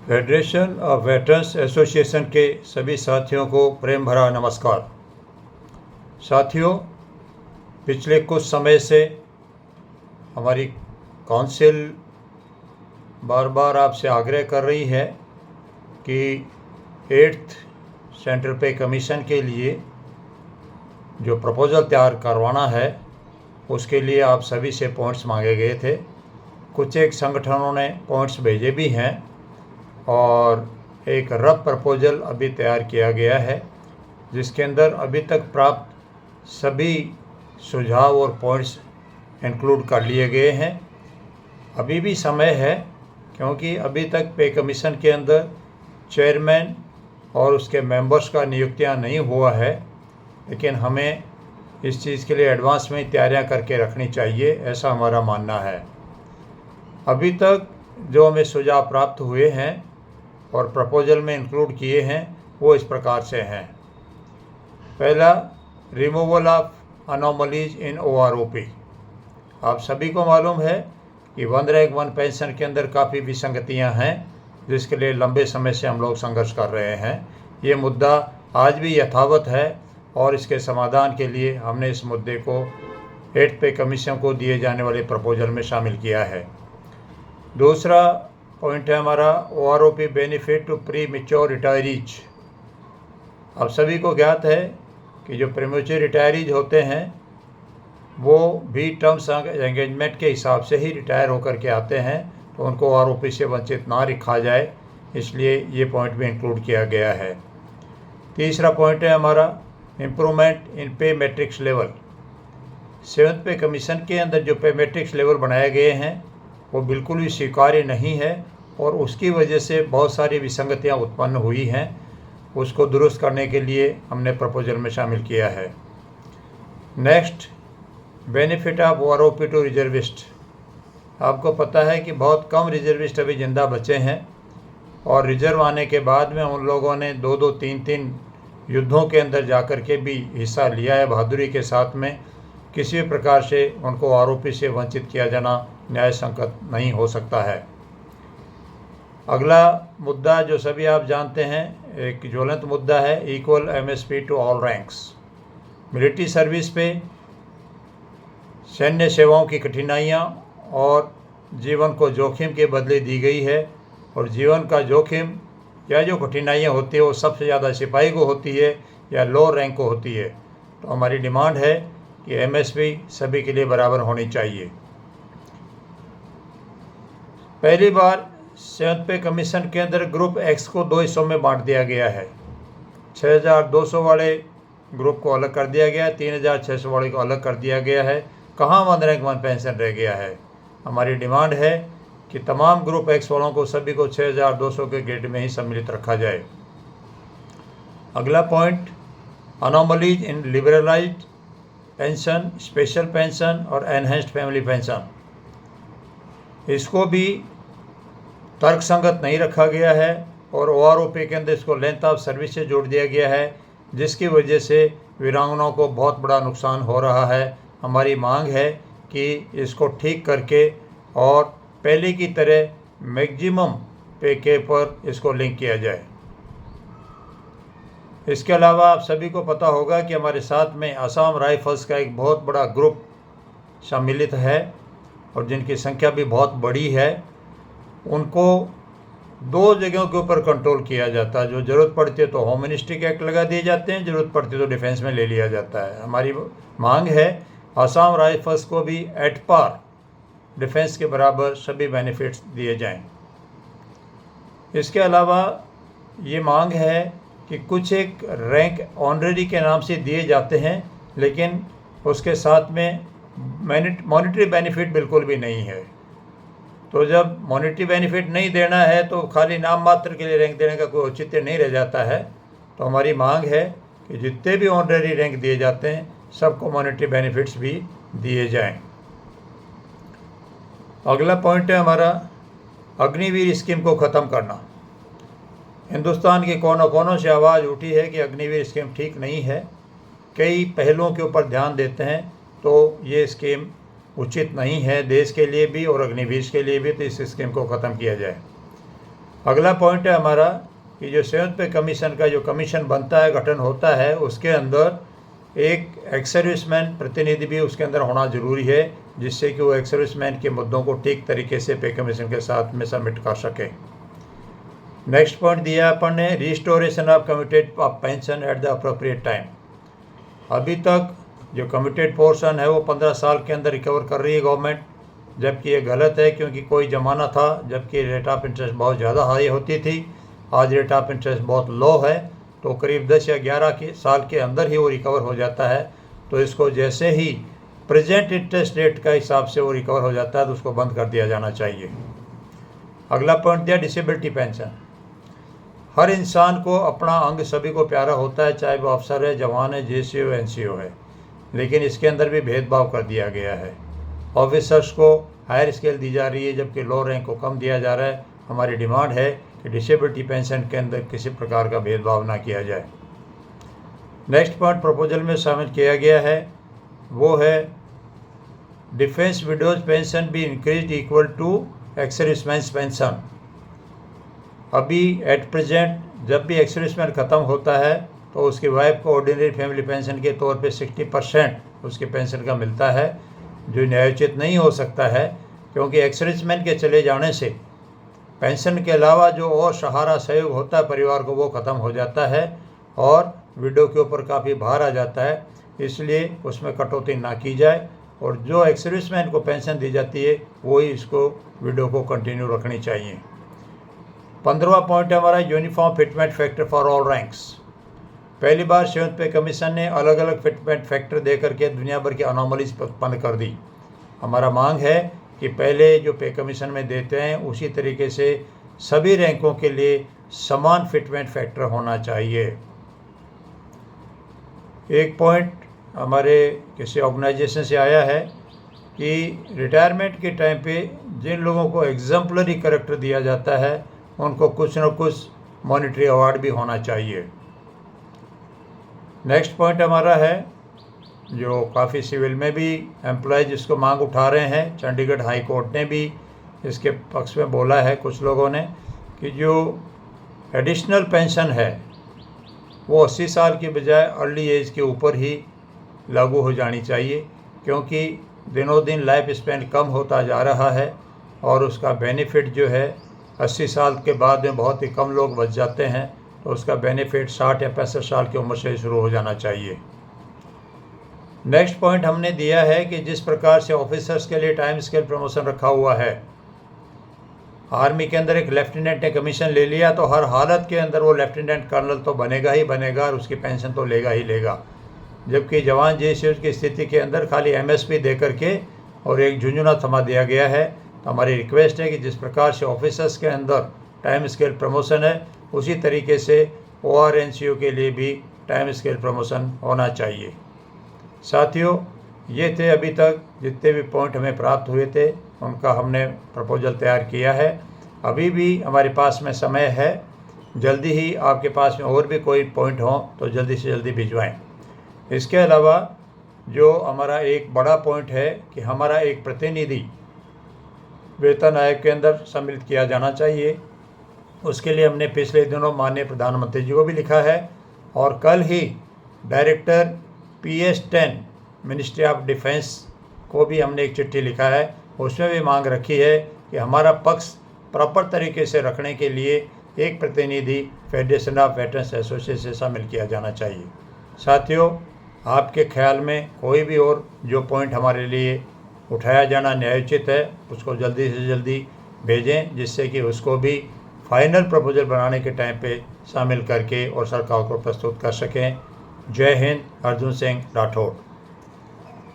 Federation of veterans association के सभी साथियों को प्रेम भरा नमस्कार। साथियों, पिछले कुछ समय से हमारी काउंसिल बार बार आपसे आग्रह कर रही है कि 8th सेंट्रल पे कमीशन के लिए जो प्रपोज़ल तैयार करवाना है उसके लिए आप सभी से पॉइंट्स मांगे गए थे। कुछ एक संगठनों ने पॉइंट्स भेजे भी हैं और एक रफ प्रपोज़ल अभी तैयार किया गया है जिसके अंदर अभी तक प्राप्त सभी सुझाव और पॉइंट्स इंक्लूड कर लिए गए हैं। अभी भी समय है क्योंकि अभी तक पे कमीशन के अंदर चेयरमैन और उसके मेंबर्स का नियुक्तियां नहीं हुआ है, लेकिन हमें इस चीज़ के लिए एडवांस में तैयारियां करके रखनी चाहिए, ऐसा हमारा मानना है। अभी तक जो हमें सुझाव प्राप्त हुए हैं और प्रपोज़ल में इंक्लूड किए हैं वो इस प्रकार से हैं। पहला, removal of anomalies in OROP। आप सभी को मालूम है कि 1 रैंक 1 पेंशन के अंदर काफ़ी विसंगतियां हैं जिसके लिए लंबे समय से हम लोग संघर्ष कर रहे हैं। ये मुद्दा आज भी यथावत है और इसके समाधान के लिए हमने इस मुद्दे को 8th पे कमीशन को दिए जाने वाले प्रपोज़ल में शामिल किया है। दूसरा पॉइंट है हमारा OROP benefit to premature retirees. आप सभी को ज्ञात है कि जो प्रीमेच्योर रिटायरीज होते हैं वो भी टर्म्स एंगेजमेंट के हिसाब से ही रिटायर होकर के आते हैं, तो उनको OROP से वंचित ना रखा जाए, इसलिए ये पॉइंट भी इंक्लूड किया गया है। तीसरा पॉइंट है हमारा इम्प्रूवमेंट इन पे मैट्रिक्स लेवल। 7th पे कमीशन के अंदर जो पे मैट्रिक्स लेवल बनाए गए हैं वो बिल्कुल भी स्वीकार्य नहीं है और उसकी वजह से बहुत सारी विसंगतियां उत्पन्न हुई हैं। उसको दुरुस्त करने के लिए हमने प्रपोज़ल में शामिल किया है। Next, benefit of OROP to reservist. आपको पता है कि बहुत कम रिजर्विस्ट अभी ज़िंदा बचे हैं और रिजर्व आने के बाद में उन लोगों ने 2-2, 3-3 युद्धों के अंदर जाकर के भी हिस्सा लिया है बहादुरी के साथ में। किसी भी प्रकार से उनको OROP से वंचित किया जाना न्याय संगत नहीं हो सकता है। अगला मुद्दा जो सभी आप जानते हैं, एक ज्वलंत मुद्दा है equal MSP to all ranks. Military service pay सैन्य सेवाओं की कठिनाइयाँ और जीवन को जोखिम के बदले दी गई है और जीवन का जोखिम या जो कठिनाइयाँ होती है वो सबसे ज़्यादा सिपाही को होती है या लोअर रैंक को होती है। तो हमारी डिमांड है कि MSP सभी के लिए बराबर होनी चाहिए। पहली बार 7th पे कमीशन के अंदर ग्रुप X को 2 हिस्सों में बांट दिया गया है। 6200 वाले ग्रुप को अलग कर दिया गया है, 3600 वाले को अलग कर दिया गया है। कहाँ 1 रैंक 1 पेंशन रह गया है? हमारी डिमांड है कि तमाम ग्रुप X वालों को सभी को 6200 के ग्रेड में ही सम्मिलित रखा जाए। अगला पॉइंट, अनोमलीज इन लिबरलाइज्ड पेंशन, स्पेशल पेंशन और एनहेंस्ड फैमिली पेंशन। इसको भी तर्कसंगत नहीं रखा गया है और OROP के अंदर इसको लेंथ ऑफ सर्विस से जोड़ दिया गया है जिसकी वजह से वीरांगनाओं को बहुत बड़ा नुकसान हो रहा है। हमारी मांग है कि इसको ठीक करके और पहले की तरह मैक्सिमम पे के पर इसको लिंक किया जाए। इसके अलावा आप सभी को पता होगा कि हमारे साथ में असम राइफल्स का एक बहुत बड़ा ग्रुप सम्मिलित है और जिनकी संख्या भी बहुत बड़ी है। उनको 2 जगहों के ऊपर कंट्रोल किया जाता है। जो ज़रूरत पड़ती है तो होम मिनिस्ट्री के एक्ट लगा दिए जाते हैं, ज़रूरत पड़ती है तो डिफेंस में ले लिया जाता है। हमारी मांग है असम राइफल्स को भी एट पार डिफेंस के बराबर सभी बेनिफिट्स दिए जाएं। इसके अलावा ये मांग है कि कुछ एक रैंक ऑनररी के नाम से दिए जाते हैं लेकिन उसके साथ में मॉनिटरी बेनिफिट बिल्कुल भी नहीं है। तो जब मॉनिटरी बेनिफिट नहीं देना है तो खाली नाम मात्र के लिए रैंक देने का कोई औचित्य नहीं रह जाता है। तो हमारी मांग है कि जितने भी ऑनररी रैंक दिए जाते हैं सबको मॉनिटरी बेनिफिट्स भी दिए जाएं। अगला पॉइंट है हमारा अग्निवीर स्कीम को ख़त्म करना। हिंदुस्तान के कोनों कोनों से आवाज़ उठी है कि अग्निवीर स्कीम ठीक नहीं है, कई पहलुओं के ऊपर ध्यान देते हैं, तो ये स्कीम उचित नहीं है देश के लिए भी और अग्निवीर के लिए भी। तो इस स्कीम को ख़त्म किया जाए। अगला पॉइंट है हमारा कि जो संयुक्त पे कमीशन का जो कमीशन बनता है, गठन होता है, उसके अंदर एक एक्स सर्विसमैन प्रतिनिधि भी उसके अंदर होना ज़रूरी है, जिससे कि वो एक्स सर्विसमैन के मुद्दों को ठीक तरीके से पे कमीशन के साथ में सबमिट कर सके। नेक्स्ट पॉइंट दिया अपन ने, restoration of committed of pension at the appropriate time. अभी तक जो कमिटेड पोर्शन है वो 15 साल के अंदर रिकवर कर रही है गवर्नमेंट, जबकि ये गलत है, क्योंकि कोई ज़माना था जबकि रेट ऑफ इंटरेस्ट बहुत ज़्यादा हाई होती थी। आज रेट ऑफ इंटरेस्ट बहुत लो है, तो करीब 10 या 11 साल के अंदर ही वो रिकवर हो जाता है। तो इसको जैसे ही प्रेजेंट इंटरेस्ट रेट का हिसाब से वो रिकवर हो जाता है तो उसको बंद कर दिया जाना चाहिए। अगला पॉइंट दिया डिसेबिलिटी पेंशन। हर इंसान को अपना अंग सभी को प्यारा होता है, चाहे वो अफसर है, जवान है, JCO NCO है, लेकिन इसके अंदर भी भेदभाव कर दिया गया है। ऑफिसर्स को हायर स्केल दी जा रही है जबकि लो रैंक को कम दिया जा रहा है। हमारी डिमांड है कि डिसेबिलिटी पेंशन के अंदर किसी प्रकार का भेदभाव ना किया जाए। नेक्स्ट पॉइंट प्रपोजल में शामिल किया गया है वो है डिफेंस विडोज पेंशन भी increase equal to ex serviceman pension. अभी एट प्रेजेंट जब भी एक्स सर्विसमैन ख़त्म होता है तो उसकी वाइफ को ऑर्डिनरी फैमिली पेंशन के तौर पे 60% उसके पेंशन का मिलता है, जो न्यायोचित नहीं हो सकता है, क्योंकि एक्स सर्विसमैन के चले जाने से पेंशन के अलावा जो और सहारा सहयोग होता है परिवार को वो ख़त्म हो जाता है और विडो के ऊपर काफ़ी भार आ जाता है। इसलिए उसमें कटौती ना की जाए और जो एक्स सर्विसमैन को पेंशन दी जाती है वही इसको विडो को कंटिन्यू रखनी चाहिए। 15वां पॉइंट है हमारा uniform fitment factor for all ranks. पहली बार संयुक्त पे कमीशन ने अलग अलग फिटमेंट फैक्टर दे करके दुनिया भर की अनोमलीज उत्पन्न कर दी। हमारा मांग है कि पहले जो पे कमीशन में देते हैं उसी तरीके से सभी रैंकों के लिए समान फिटमेंट फैक्टर होना चाहिए। एक पॉइंट हमारे किसी ऑर्गेनाइजेशन से आया है कि रिटायरमेंट के टाइम पे जिन लोगों को एग्जाम्पलरी कैरेक्टर दिया जाता है उनको कुछ न कुछ मॉनिटरी अवार्ड भी होना चाहिए। नेक्स्ट पॉइंट हमारा है जो काफ़ी सिविल में भी एम्प्लॉयज इसको मांग उठा रहे हैं। चंडीगढ़ हाई कोर्ट ने भी इसके पक्ष में बोला है कुछ लोगों ने कि जो एडिशनल पेंशन है वो 80 साल की बजाय अर्ली एज के ऊपर ही लागू हो जानी चाहिए, क्योंकि दिनों दिन लाइफ स्पैन कम होता जा रहा है और उसका बेनिफिट जो है 80 साल के बाद में बहुत ही कम लोग बच जाते हैं, तो उसका बेनिफिट 60 या 65 साल की उम्र से शुरू हो जाना चाहिए। नेक्स्ट पॉइंट हमने दिया है कि जिस प्रकार से ऑफिसर्स के लिए टाइम स्केल प्रमोशन रखा हुआ है, आर्मी के अंदर एक लेफ्टिनेंट ने कमीशन ले लिया तो हर हालत के अंदर वो लेफ्टिनेंट कर्नल तो बनेगा ही बनेगा और उसकी पेंशन तो लेगा ही लेगा, जबकि जवान JCO की स्थिति के अंदर खाली MSP दे करके और एक झुंझुना थमा दिया गया है। तो हमारी रिक्वेस्ट है कि जिस प्रकार से ऑफिसर्स के अंदर टाइम स्केल प्रमोशन है उसी तरीके से OR NCO के लिए भी टाइम स्केल प्रमोशन होना चाहिए। साथियों, ये थे अभी तक जितने भी पॉइंट हमें प्राप्त हुए थे उनका हमने प्रपोजल तैयार किया है। अभी भी हमारे पास में समय है, जल्दी ही आपके पास में और भी कोई पॉइंट हो तो जल्दी से जल्दी भिजवाएं। इसके अलावा जो हमारा एक बड़ा पॉइंट है कि हमारा एक प्रतिनिधि वेतन आयोग के अंदर सम्मिलित किया जाना चाहिए। उसके लिए हमने पिछले दिनों माननीय प्रधानमंत्री जी को भी लिखा है और कल ही director PS10 ministry of defence को भी हमने एक चिट्ठी लिखा है। उसमें भी मांग रखी है कि हमारा पक्ष प्रॉपर तरीके से रखने के लिए एक प्रतिनिधि फेडरेशन ऑफ वेटरन्स एसोसिएशन से शामिल किया जाना चाहिए। साथियों, आपके ख्याल में कोई भी और जो पॉइंट हमारे लिए उठाया जाना न्यायोचित है उसको जल्दी से जल्दी भेजें, जिससे कि उसको भी फाइनल प्रपोजल बनाने के टाइम पे शामिल करके और सरकार को प्रस्तुत कर सकें। जय हिंद। अर्जुन सिंह राठौड़।